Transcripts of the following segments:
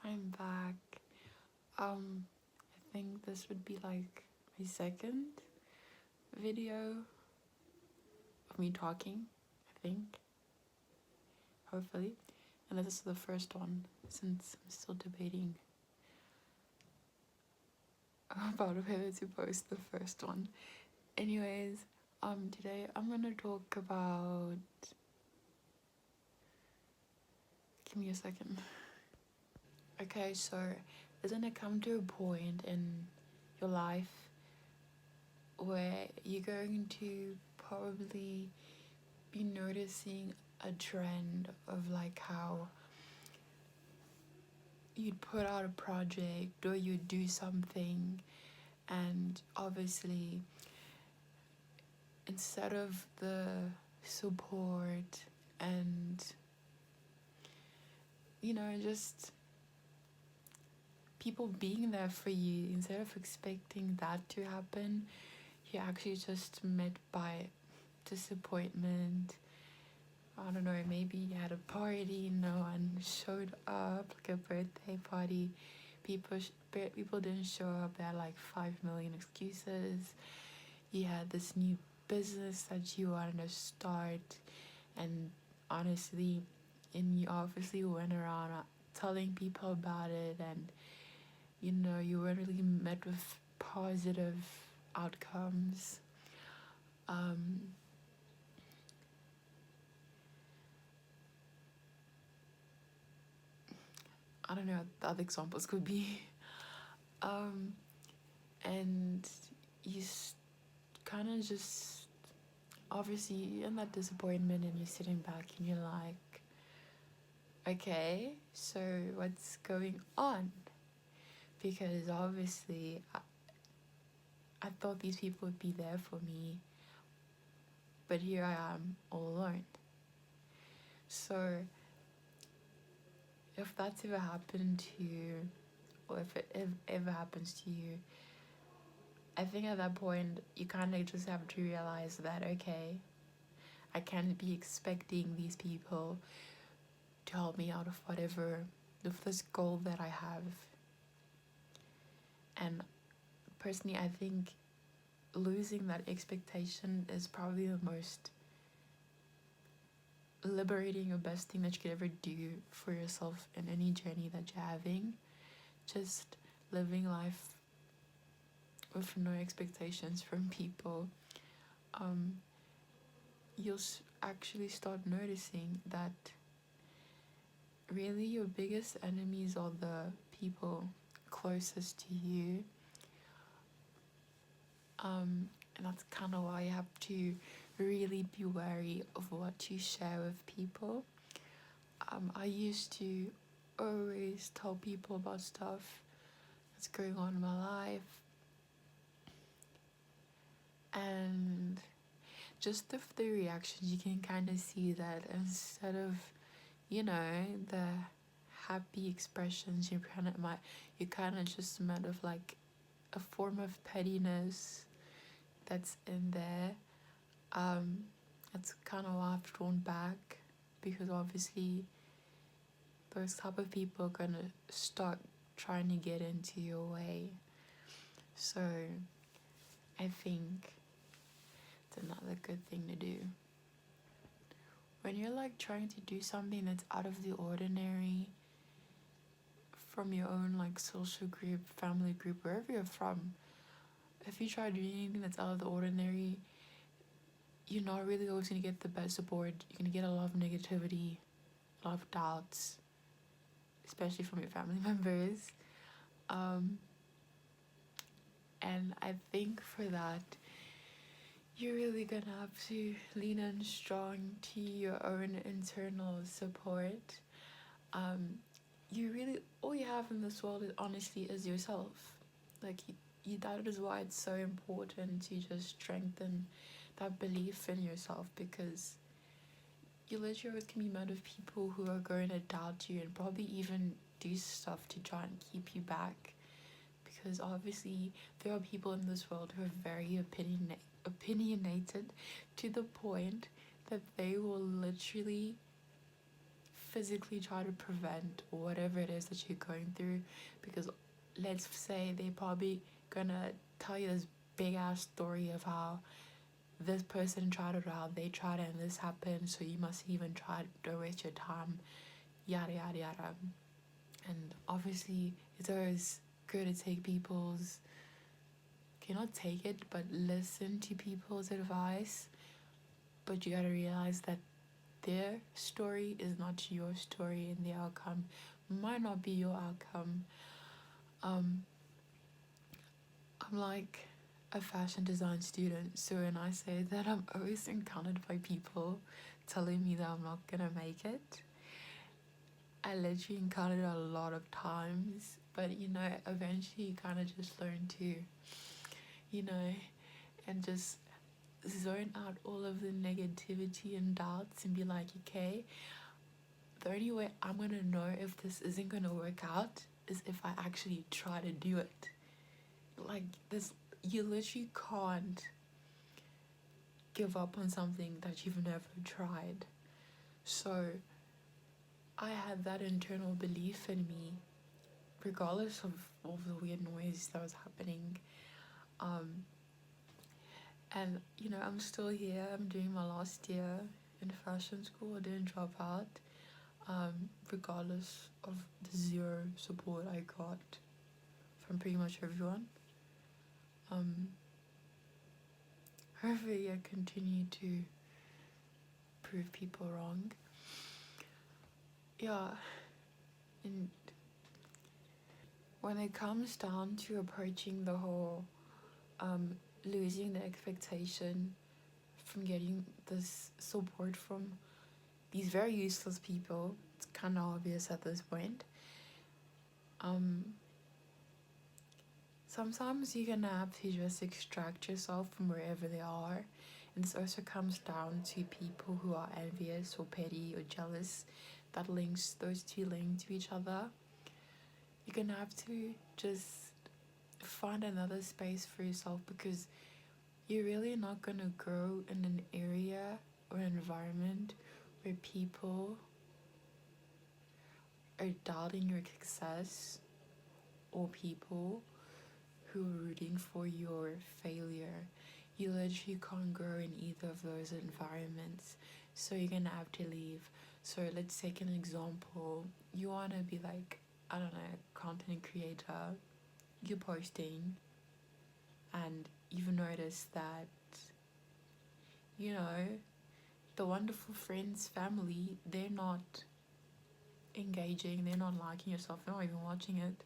Hi, I'm back. I think this would be like my second video of me talking, I think, hopefully. And this is the first one since I'm still debating about whether to post the first one. Anyways, today I'm gonna talk about, give me a second. Okay, so isn't it come to a point in your life where you're going to probably be noticing a trend of like how you'd put out a project or you'd do something, and obviously instead of the support and just people being there for you, instead of expecting that to happen, you're actually just met by disappointment. I don't know, maybe you had a party, no one showed up, like a birthday party. People didn't show up, they had like 5 million excuses. You had this new business that you wanted to start, and honestly, and you obviously went around telling people about it, and you weren't really met with positive outcomes. I don't know what the other examples could be. And you kind of just, obviously, you're in that disappointment and you're sitting back and you're like, okay, so what's going on? Because obviously, I thought these people would be there for me, but here I am all alone. So if that's ever happened to you, or if it ever happens to you, I think at that point you kind of just have to realize that, okay, I can't be expecting these people to help me out of whatever, of this goal that I have. And personally, I think losing that expectation is probably the most liberating or best thing that you could ever do for yourself in any journey that you're having. Just living life with no expectations from people. You'll actually start noticing that really your biggest enemies are the people closest to you. And that's kind of why you have to really be wary of what you share with people. I used to always tell people about stuff that's going on in my life, and just with the reactions you can kind of see that instead of the happy expressions, you kind of just met of like a form of pettiness that's in there. That's kind of why I've drawn back, because obviously those type of people are gonna start trying to get into your way. So I think it's another good thing to do when you're like trying to do something that's out of the ordinary from your own like social group, family group, wherever you're from. If you try doing anything that's out of the ordinary, you're not really always going to get the best support. You're going to get a lot of negativity, a lot of doubts, especially from your family members. And I think for that, you're really going to have to lean in strong to your own internal support. All you have in this world is honestly is yourself. Like that is why it's so important to just strengthen that belief in yourself, because you literally always can be met with people who are going to doubt you and probably even do stuff to try and keep you back, because obviously there are people in this world who are very opinionated to the point that they will literally physically try to prevent whatever it is that you're going through, because let's say they probably gonna tell you this big ass story of how this person tried it out, they tried it and this happened, so you must even try, don't waste your time, yada yada yada. And obviously it's always good to take people's, cannot take it, but listen to people's advice. But you gotta realize that their story is not your story, and the outcome might not be your outcome. um I'm like a fashion design student, so when I say that, I'm always encountered by people telling me that I'm not gonna make it. I literally encountered it a lot of times, but eventually you kind of just learn to, you know, and just zone out all of the negativity and doubts and be like, okay, the only way I'm gonna know if this isn't gonna work out is if I actually try to do it. Like this, you literally can't give up on something that you've never tried. So I had that internal belief in me, regardless of all the weird noise that was happening. Um, and I'm still here. I'm doing my last year in fashion school. I didn't drop out, regardless of the zero support I got from pretty much everyone. Um, Hopefully, I continue to prove people wrong. Yeah, and when it comes down to approaching the whole losing the expectation from getting this support from these very useless people, it's kind of obvious at this point. Um, Sometimes you're gonna have to just extract yourself from wherever they are. And this also comes down to people who are envious or petty or jealous. That links, those two link to each other. You're gonna have to just find another space for yourself, because you're really not gonna grow in an area or an environment where people are doubting your success, or people who are rooting for your failure. You literally can't grow in either of those environments, so you're gonna have to leave. So let's take an example. You wanna be like, I don't know, content creator. You're posting, and you've noticed that, you know, the wonderful friends, family, they're not engaging, they're not liking yourself, they're not even watching it.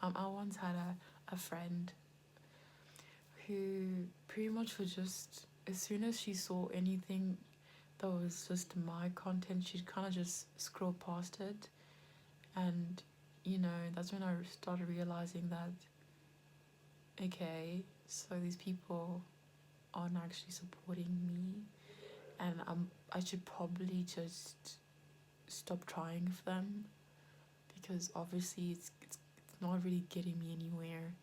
I once had a friend who pretty much was just, as soon as she saw anything that was just my content, she'd kind of just scroll past it. And, that's when I started realizing that, okay, so these people aren't actually supporting me, and I should probably just stop trying for them, because obviously it's not really getting me anywhere.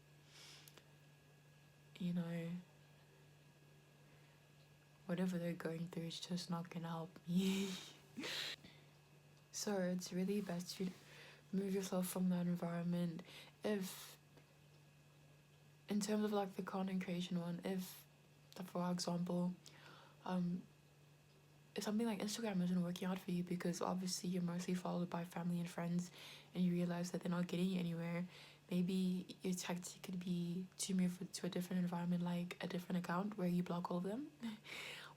You know, whatever they're going through is just not gonna help me. So it's really best to move yourself from that environment. If, in terms of like the content creation one, if, for example, um, if something like Instagram isn't working out for you because obviously you're mostly followed by family and friends, and you realize that they're not getting you anywhere, maybe your tactic could be to move to a different environment, like a different account where you block all of them.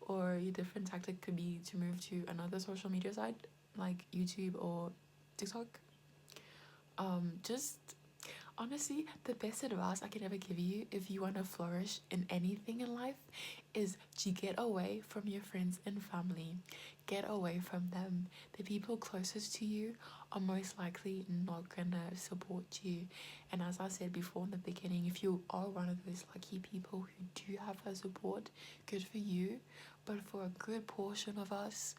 Or your different tactic could be to move to another social media site like YouTube or TikTok. Just honestly, the best advice I can ever give you if you want to flourish in anything in life is to get away from your friends and family. Get away from them. The people closest to you are most likely not gonna support you. And as I said before in the beginning, if you are one of those lucky people who do have that support, good for you. But for a good portion of us,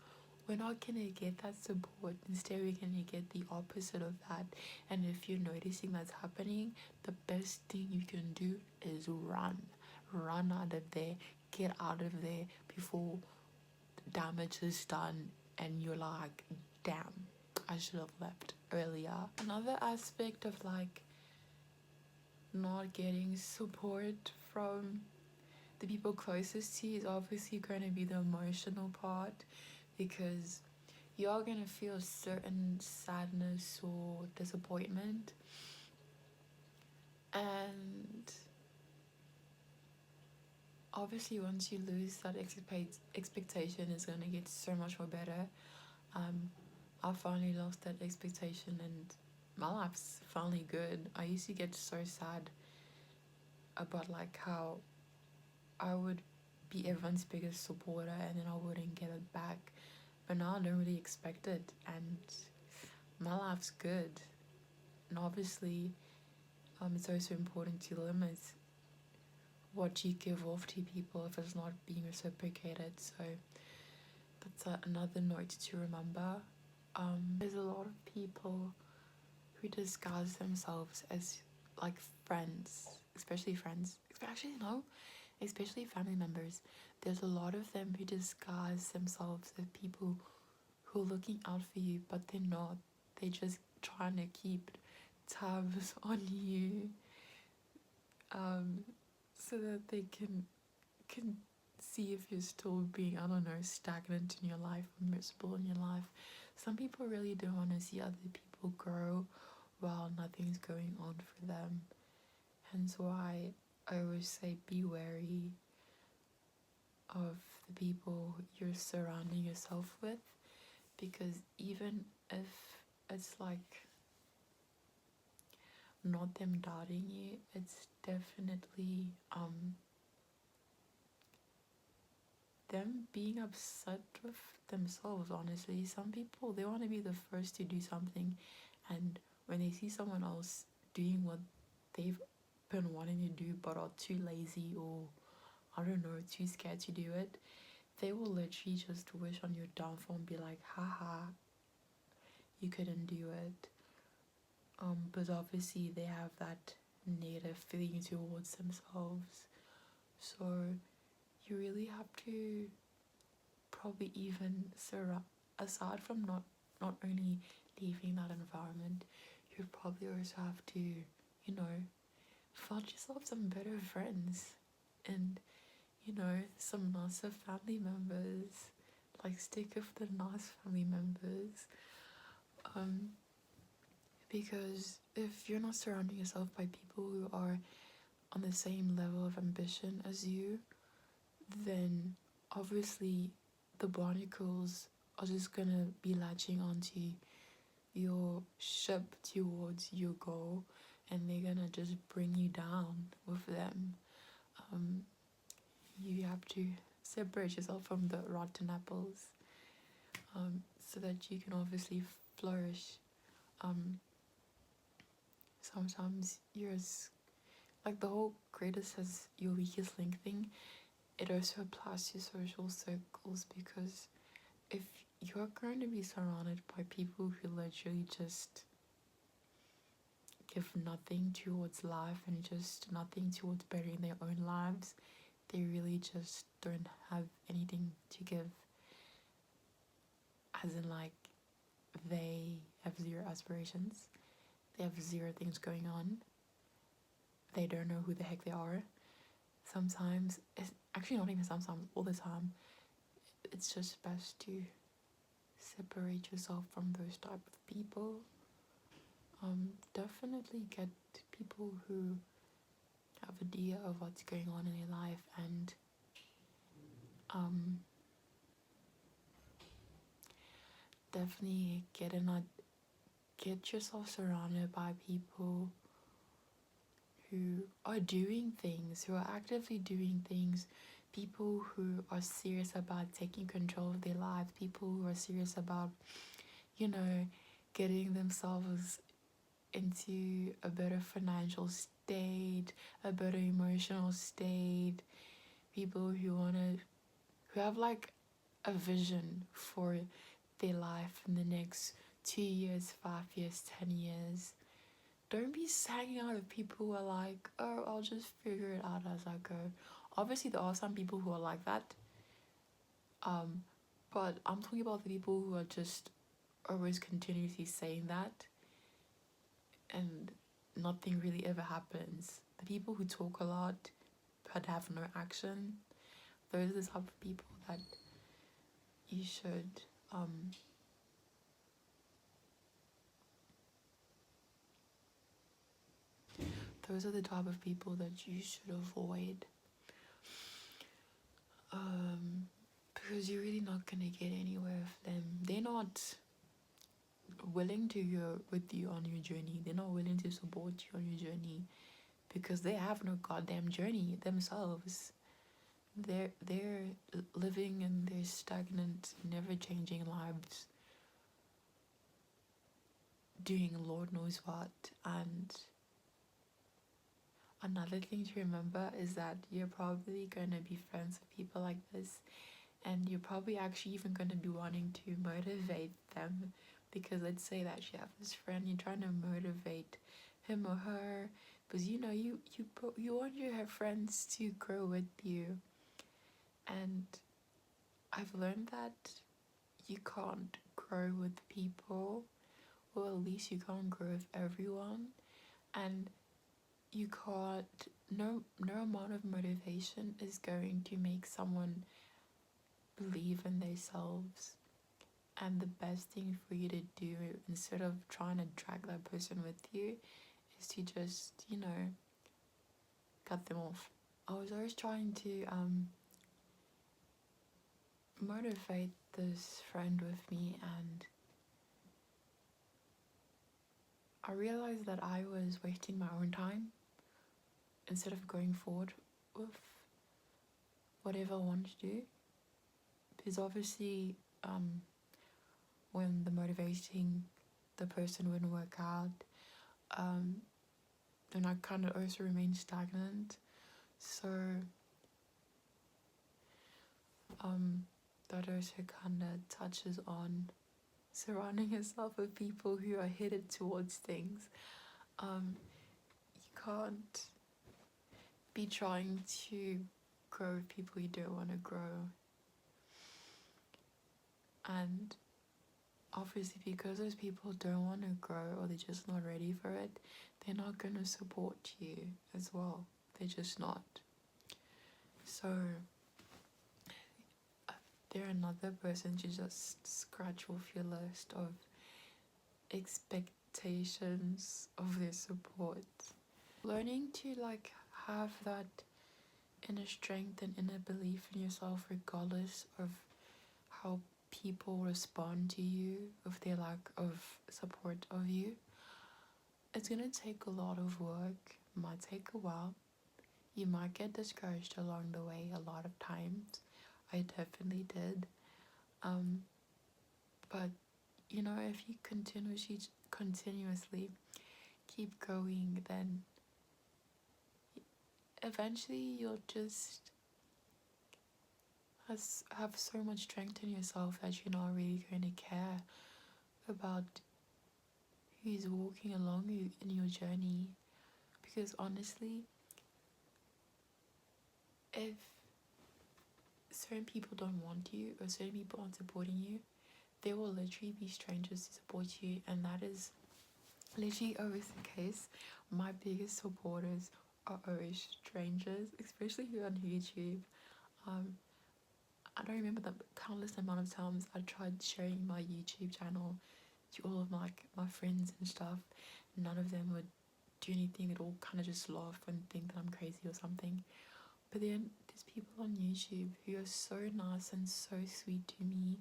we're not gonna get that support. Instead, we're gonna get the opposite of that. And if you're noticing that's happening, the best thing you can do is run. Run out of there. Get out of there before damage is done and you're like, damn, I should have left earlier. Another aspect of like not getting support from the people closest to you is obviously going to be the emotional part, because you are going to feel certain sadness or disappointment, and obviously once you lose that expectation, it's going to get so much more better. I finally lost that expectation and my life's finally good. I used to get so sad about like how I would be everyone's biggest supporter and then I wouldn't get it back. But now I don't really expect it and my life's good. And obviously, it's also important to limit what you give off to people if it's not being reciprocated. So that's another note to remember. There's a lot of people who disguise themselves as like friends, especially friends. Actually, no, especially family members. There's a lot of them who disguise themselves as people who are looking out for you, but they're not. They're just trying to keep tabs on you, so that they can see if you're still being, I don't know, stagnant in your life or miserable in your life. Some people really don't want to see other people grow while nothing's going on for them. Hence why I always say be wary of the people you're surrounding yourself with, because even if it's like not them doubting you, it's definitely them being upset with themselves. Honestly, some people, they want to be the first to do something, and when they see someone else doing what they've been wanting to do but are too lazy or, I don't know, too scared to do it, they will literally just wish on your downfall and be like, haha, you couldn't do it. But obviously they have that negative feeling towards themselves. So you really have to probably even surround, aside from not only leaving that environment, you probably also have to, you know, find yourself some better friends and, you know, some nicer family members. Like stick with the nice family members. Because if you're not surrounding yourself by people who are on the same level of ambition as you, then obviously the barnacles are just gonna be latching onto your ship towards your goal, and they're gonna just bring you down with them. You have to separate yourself from the rotten apples, so that you can obviously flourish. Sometimes you're like the whole greatest as your weakest link thing. It also applies to social circles, because if you're going to be surrounded by people who literally just give nothing towards life and just nothing towards bettering their own lives, they really just don't have anything to give. As in, like, they have zero aspirations, they have zero things going on, they don't know who the heck they are. Sometimes, it's actually not even sometimes, all the time, it's just best to separate yourself from those type of people. Definitely get people who have an idea of what's going on in their life, and definitely get yourself surrounded by people who are doing things, who are actively doing things, people who are serious about taking control of their lives, people who are serious about, you know, getting themselves into a better financial state, a better emotional state, people who have like a vision for their life in the next 2 years, 5 years, 10 years. Don't be hanging out with people who are like, oh, I'll just figure it out as I go. Obviously, there are some people who are like that. But I'm talking about the people who are just always continuously saying that and nothing really ever happens. The people who talk a lot but have no action, those are the type of people that you should those are the type of people that you should avoid, because you're really not going to get anywhere with them. They're not willing to go with you on your journey. They're not willing to support you on your journey because they have no goddamn journey themselves. They're living in their stagnant, never changing lives, doing Lord knows what. And another thing to remember is that you're probably going to be friends with people like this, and you're probably actually even going to be wanting to motivate them, because let's say that you have this friend, you're trying to motivate him or her because you know you want your friends to grow with you. And I've learned that you can't grow with people, or at least you can't grow with everyone, and you can't, no amount of motivation is going to make someone believe in themselves. And the best thing for you to do, instead of trying to drag that person with you, is to just, cut them off. I was always trying to motivate this friend with me, and I realized that I was wasting my own time instead of going forward with whatever I wanted to do. Because obviously, when the motivating the person wouldn't work out, then I kind of also remained stagnant. So that also kind of touches on surrounding yourself with people who are headed towards things. You can't be trying to grow with people you don't want to grow. And obviously, because those people don't want to grow, or they're just not ready for it, they're not going to support you as well. They're just not. So they're another person to just scratch off your list of expectations of their support. Learning to have that inner strength and inner belief in yourself, regardless of how people respond to you, of their lack of support of you. It's gonna take a lot of work, might take a while. You might get discouraged along the way a lot of times. I definitely did. But if you continuously keep going, then eventually you'll just have so much strength in yourself that you're not really going to care about who's walking along you in your journey. Because honestly, if certain people don't want you, or certain people aren't supporting you, there will literally be strangers to support you, and that is literally always the case. My biggest supporters are always strangers, especially here on YouTube. I don't remember the countless amount of times I tried sharing my YouTube channel to all of my friends and stuff. None of them would do anything. They'd all kind of just laugh and think that I'm crazy or something. But then there's people on YouTube who are so nice and so sweet to me,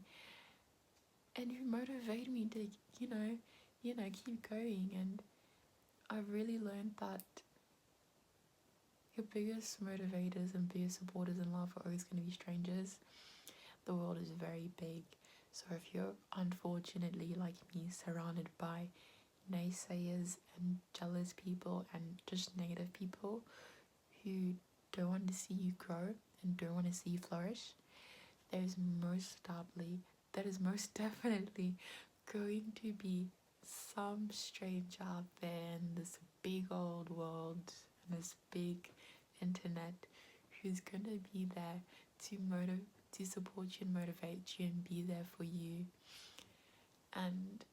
and who motivate me to keep going. And I've really learned that your biggest motivators and biggest supporters in life are always going to be strangers. The world is very big, so if you're unfortunately, like me, surrounded by naysayers and jealous people and just negative people who don't want to see you grow and don't want to see you flourish, that is most definitely going to be some stranger out there in this big old world and this big internet who's gonna be there to support you and motivate you and be there for you. And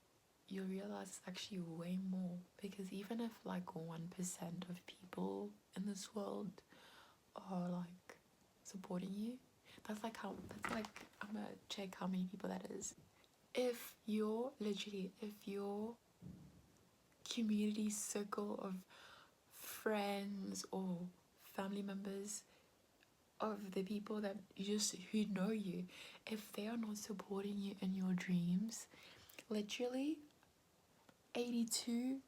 you'll realize it's actually way more, because even if like 1% of people in this world are like supporting you, that's like, I'm gonna check how many people that is. If your community circle of friends or family members, of the people that you just who know you, if they are not supporting you in your dreams, literally 82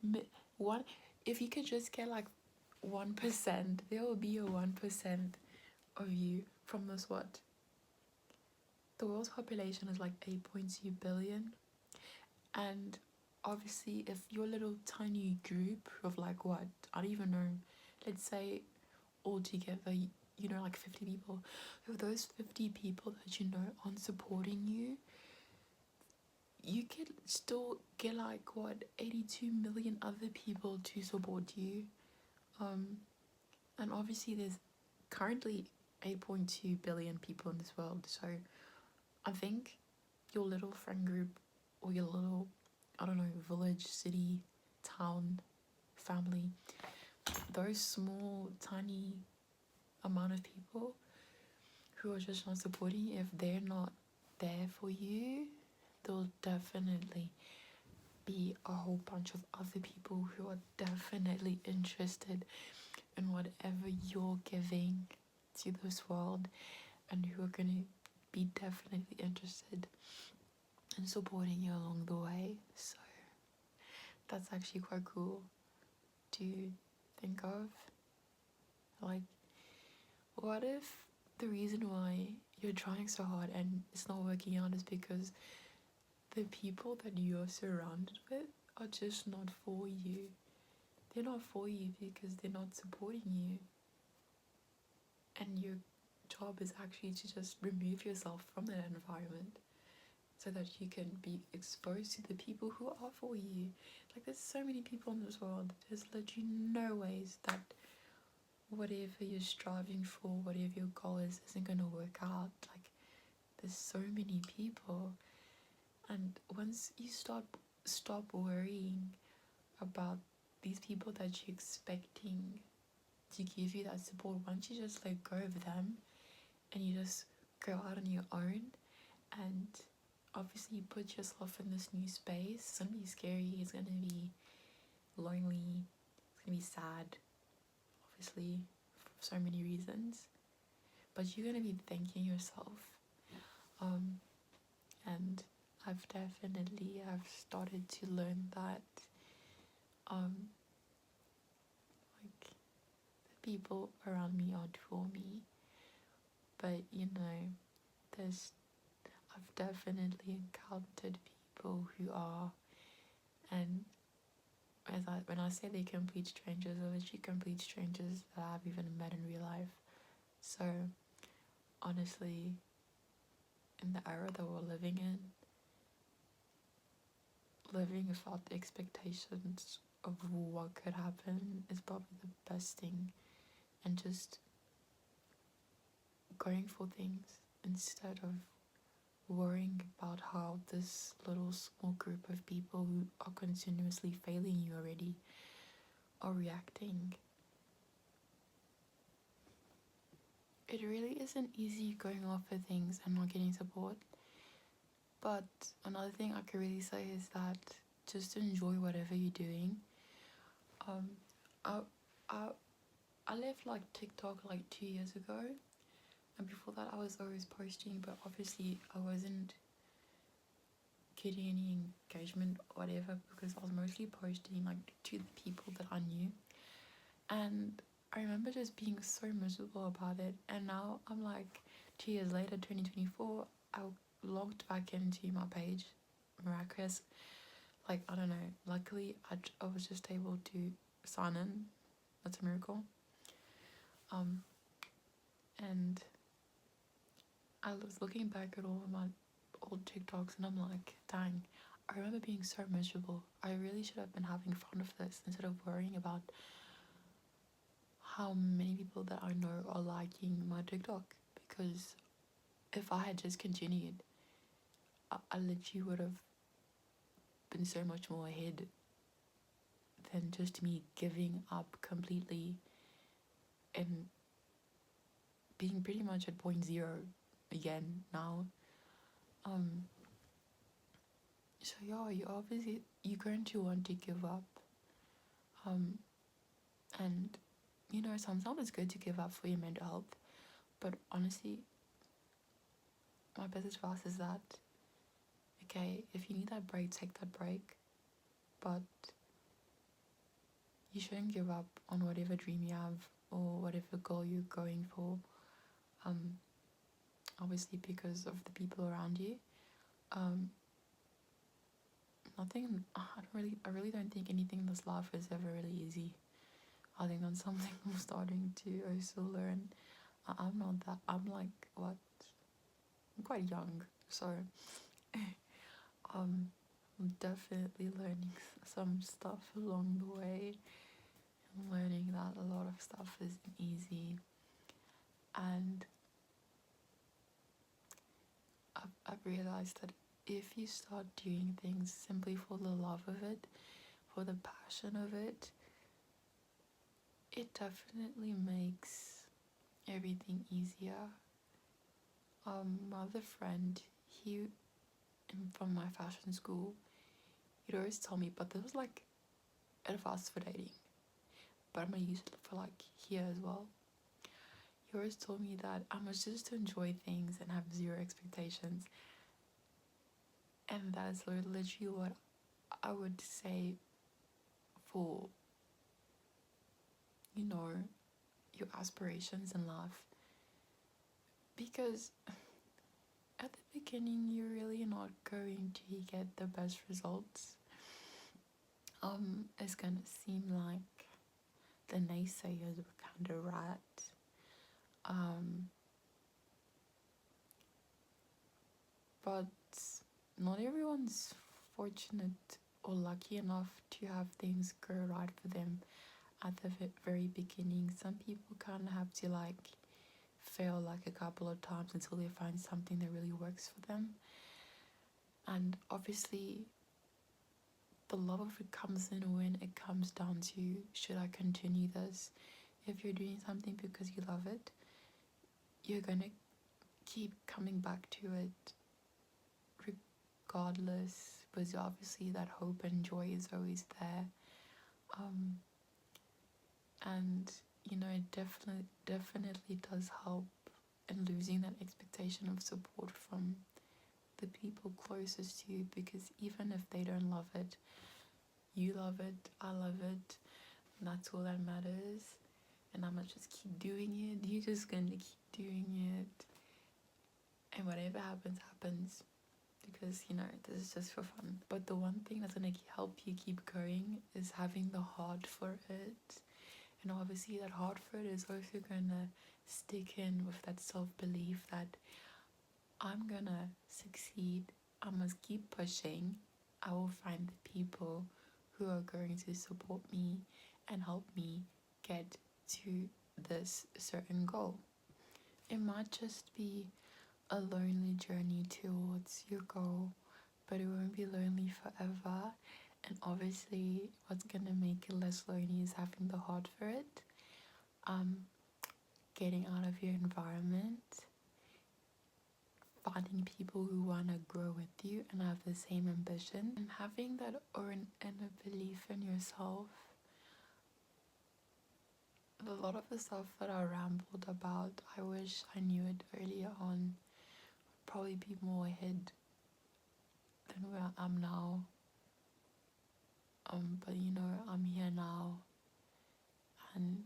one, if you could just get like 1%, there will be a 1% of you from this. What, the world's population is like 8.2 billion, and obviously if your little tiny group of like, what, I don't even know, let's say altogether, you know, like 50 people, if those 50 people that you know aren't supporting you, you could still get like, what, 82 million other people to support you. And obviously there's currently 8.2 billion people in this world, so I think your little friend group, or your little, I don't know, village, city, town, family, those small tiny amount of people who are just not supporting you, if they're not there for you, there'll definitely be a whole bunch of other people who are definitely interested in whatever you're giving to this world, and who are going to be definitely interested in supporting you along the way. So that's actually quite cool to think of. Like, what if the reason why you're trying so hard and it's not working out is because the people that you're surrounded with are just not for you? They're not for you because they're not supporting you. And your job is actually to just remove yourself from that environment so that you can be exposed to the people who are for you. Like, there's so many people in this world. There's literally no ways that whatever you're striving for, whatever your goal is, isn't going to work out. Like, there's so many people. And once you stop worrying about these people that you're expecting to give you that support, once you just let go of them and you just go out on your own, and obviously you put yourself in this new space, it's gonna be scary, it's gonna be lonely, it's gonna be sad, obviously, for so many reasons, but you're gonna be thanking yourself. And I've started to learn that like, the people around me aren't for me, but there's I've definitely encountered people who are, and when I say they're complete strangers, they're literally complete strangers that I've even met in real life. So honestly, in the era that we're living in, living without the expectations of what could happen is probably the best thing, and just going for things instead of worrying about how this little small group of people who are continuously failing you already are reacting. It really isn't easy going off for things and not getting support. But another thing I could really say is that just enjoy whatever you're doing. Um, I, I, I left like TikTok like 2 years ago, and before that I was always posting, but obviously I wasn't getting any engagement or whatever, because I was mostly posting like to the people that I knew. And I remember just being so miserable about it, and now I'm like 2 years later, 2024, I logged back into my page, miraculous, like, I don't know, luckily I was just able to sign in. That's a miracle. And I was looking back at all of my old TikToks, and I'm like, dang, I remember being so miserable. I really should have been having fun with this instead of worrying about how many people that I know are liking my TikTok. Because if I had just continued, I literally would have been so much more ahead than just me giving up completely and being pretty much at point zero again now. Um, so yeah, you're going to want to give up. Um, and you know, sometimes it's good to give up for your mental health, but honestly, my best advice is that okay, if you need that break, take that break, but you shouldn't give up on whatever dream you have or whatever goal you're going for. Um, obviously because of the people around you. Um, nothing. I really don't think anything in this life is ever really easy. I think that's something I'm starting to also learn. I'm not that. I'm like what? I'm quite young, so um, I'm definitely learning some stuff along the way. I'm learning that a lot of stuff isn't easy, and I've realized that if you start doing things simply for the love of it, for the passion of it, it definitely makes everything easier. My other friend, he from my fashion school, he'd always tell me, but this was like advice for dating, but I'm gonna use it for like here as well. He always told me that I must just enjoy things and have zero expectations, and that is literally what I would say for, you know, your aspirations in life, because at the beginning you're really not going to get the best results. It's gonna seem like the naysayers were kind of right. um but not everyone's fortunate or lucky enough to have things go right for them at the very beginning. Some people kind of have to like fail like a couple of times until they find something that really works for them. And obviously the love of it comes in when it comes down to, should I continue this? If you're doing something because you love it, you're gonna keep coming back to it regardless, because obviously that hope and joy is always there. um and you know, it definitely does help in losing that expectation of support from the people closest to you, because even if they don't love it, you love it, I love it, and that's all that matters. And I'ma just keep doing it. You're just gonna keep doing it, and whatever happens happens, because you know this is just for fun. But the one thing that's gonna help you keep going is having the heart for it. And obviously that heart for it is also gonna stick in with that self-belief that I'm gonna succeed, I must keep pushing, I will find the people who are going to support me and help me get to this certain goal. It might just be a lonely journey towards your goal, but it won't be lonely forever. And obviously, what's gonna make it less lonely is having the heart for it, um, getting out of your environment, finding people who wanna grow with you and have the same ambition, and having that inner belief in yourself. A lot of the stuff that I rambled about, I wish I knew it earlier on. Probably be more ahead than where I am now. But you know, I'm here now, and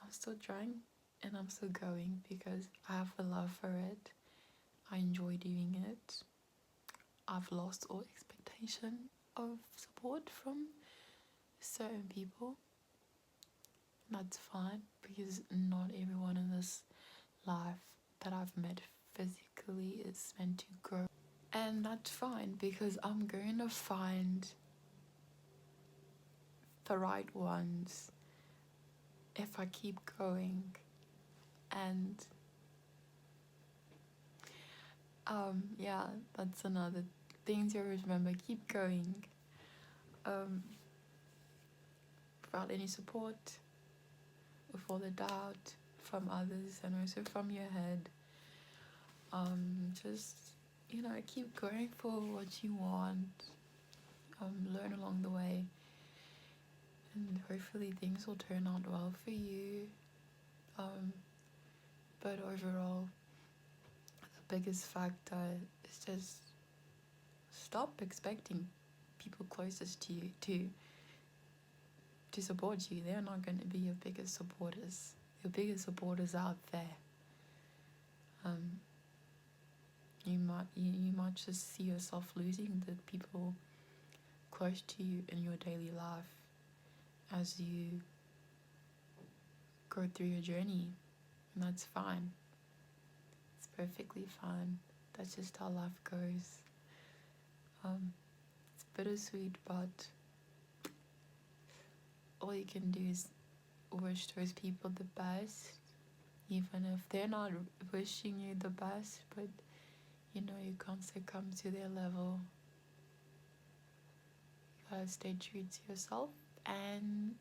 I'm still trying, and I'm still going because I have a love for it. I enjoy doing it. I've lost all expectation of support from certain people. That's fine, because not everyone in this life that I've met physically is meant to grow. And that's fine, because I'm going to find the right ones if I keep going. And yeah, that's another things you always remember, keep going. Um, without any support, with all the doubt from others and also from your head. Just, keep going for what you want. Learn along the way, and hopefully things will turn out well for you. But overall, the biggest factor is just stop expecting people closest to you to support you. They're not going to be your biggest supporters. Your biggest supporters out there. You might just see yourself losing the people close to you in your daily life as you go through your journey, and that's fine. It's perfectly fine. That's just how life goes. It's bittersweet, but all you can do is wish those people the best, even if they're not wishing you the best, but you can't succumb to their level. You gotta stay true to yourself, and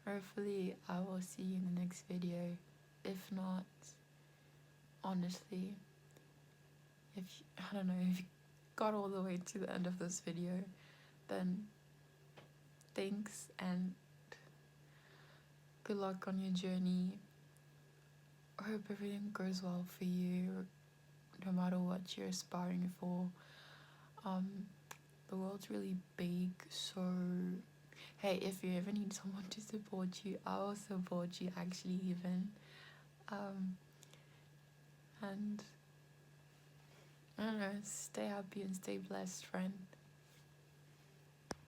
hopefully I will see you in the next video. If not, honestly, I don't know, if you got all the way to the end of this video, then thanks and good luck on your journey. I hope everything goes well for you, no matter what you're aspiring for. The world's really big, so hey, if you ever need someone to support you, I'll support you actually, even. And I don't know, stay happy and stay blessed, friend.